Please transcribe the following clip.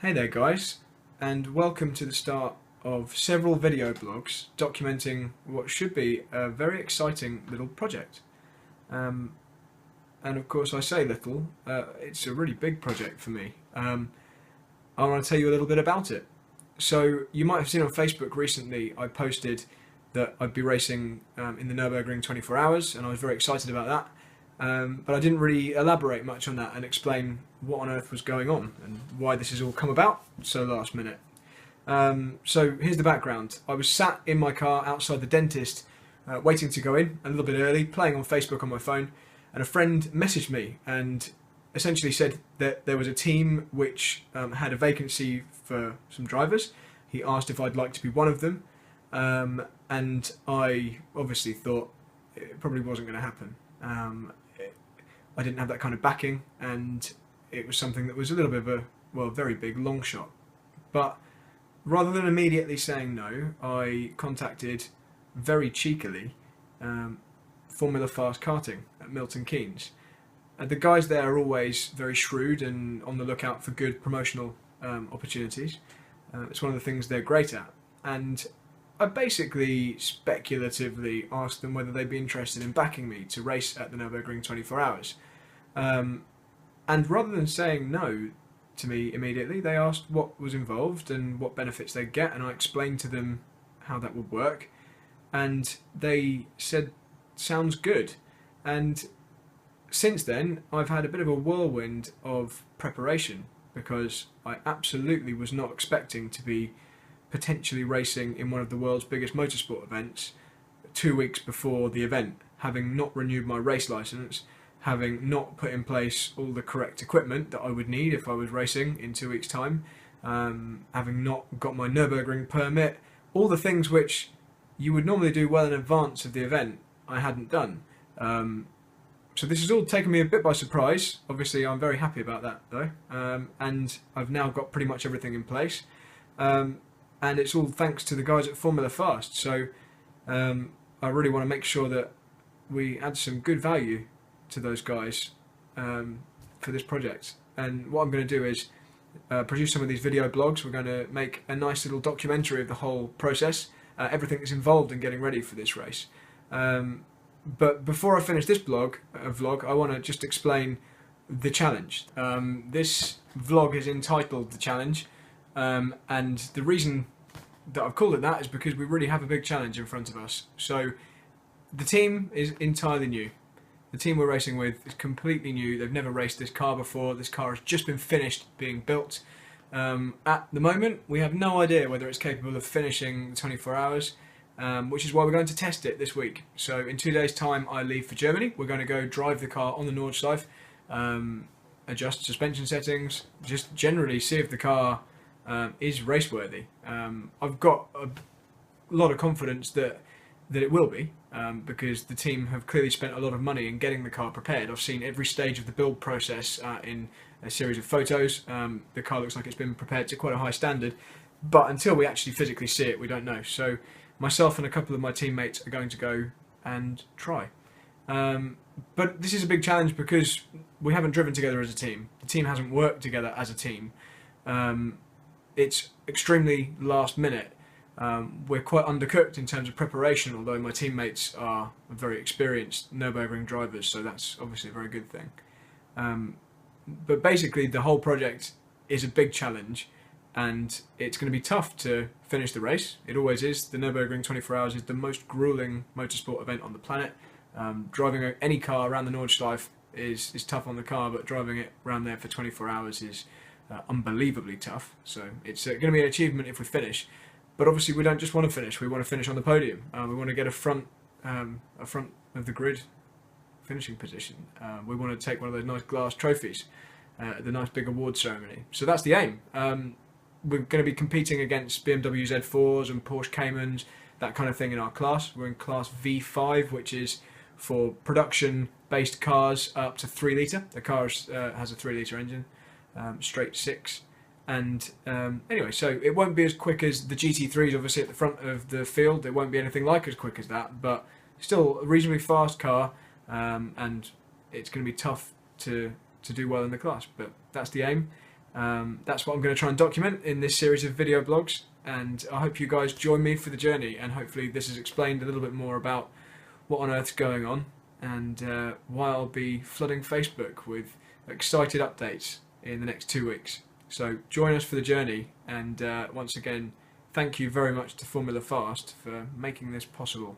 Hey there guys, and welcome to the start of several video blogs documenting what should be a very exciting little project. And of course I say little, it's a really big project for me. I want to tell you a little bit about it. So you might have seen on Facebook recently I posted that I'd be racing in the Nürburgring 24 hours, and I was very excited about that. But I didn't really elaborate much on that and explain what on earth was going on and why this has all come about so last minute. So here's the background. I was sat in my car outside the dentist waiting to go in a little bit early, playing on Facebook on my phone, and a friend messaged me and essentially said that there was a team which had a vacancy for some drivers. He asked if I'd like to be one of them, and I obviously thought it probably wasn't going to happen. I didn't have that kind of backing, and it was something that was a little bit of a, very big long shot. But rather than immediately saying no, I contacted very cheekily Formula Fast Karting at Milton, Keynes. And the guys there are always very shrewd and on the lookout for good promotional opportunities. It's one of the things they're great at. And I basically speculatively asked them whether they'd be interested in backing me to race at the Nürburgring 24 hours. And rather than saying no to me immediately, they asked what was involved and what benefits they'd get, and I explained to them how that would work. And they said, sounds good. And since then, I've had a bit of a whirlwind of preparation, because I absolutely was not expecting to be potentially racing in one of the world's biggest motorsport events 2 weeks before the event, having not renewed my race license, having not put in place all the correct equipment that I would need if I was racing in 2 weeks' time, having not got my Nürburgring permit, all the things which you would normally do well in advance of the event, I hadn't done. So this has all taken me a bit by surprise. Obviously I'm very happy about that though, and I've now got pretty much everything in place. And it's all thanks to the guys at Formula Fast. So I really want to make sure that we add some good value to those guys for this project. And what I'm going to do is produce some of these video blogs. We're going to make a nice little documentary of the whole process, everything that's involved in getting ready for this race. But before I finish this vlog, I want to just explain the challenge. This vlog is entitled The Challenge. And the reason that I've called it that is because we really have a big challenge in front of us. So the team is entirely new. The team we're racing with is completely new. They've never raced this car before. This car has just been finished being built. At the moment, we have no idea whether it's capable of finishing the 24 hours, which is why we're going to test it this week. So in 2 days' time, I leave for Germany. We're going to go drive the car on the Nordschleife, adjust suspension settings, just generally see if the car is raceworthy. I've got a lot of confidence that it will be, because the team have clearly spent a lot of money in getting the car prepared. I've seen every stage of the build process in a series of photos. The car looks like it's been prepared to quite a high standard, but until we actually physically see it, we don't know. So myself and a couple of my teammates are going to go and try. But this is a big challenge because we haven't driven together as a team. The team hasn't worked together as a team. It's extremely last minute. We're quite undercooked in terms of preparation, although my teammates are very experienced Nürburgring drivers, so that's obviously a very good thing. But basically the whole project is a big challenge, and it's going to be tough to finish the race. It always is. The Nürburgring 24 hours is the most grueling motorsport event on the planet. Driving any car around the Nordschleife is tough on the car, but driving it around there for 24 hours is unbelievably tough. So it's going to be an achievement if we finish. But obviously we don't just want to finish, we want to finish on the podium. We want to get a front of the grid finishing position. We want to take one of those nice glass trophies at the nice big award ceremony. So that's the aim. We're going to be competing against BMW Z4s and Porsche Caymans, that kind of thing in our class. We're in class V5, which is for production-based cars up to 3 litre. The car has a 3 litre engine, straight 6. And anyway, so it won't be as quick as the GT3s obviously at the front of the field. It won't be anything like as quick as that, but still a reasonably fast car, and it's going to be tough to do well in the class, but that's the aim. That's what I'm going to try and document in this series of video blogs, and I hope you guys join me for the journey, and hopefully this has explained a little bit more about what on earth's going on, and why I'll be flooding Facebook with excited updates in the next 2 weeks. So join us for the journey, and once again, thank you very much to Formula Fast for making this possible.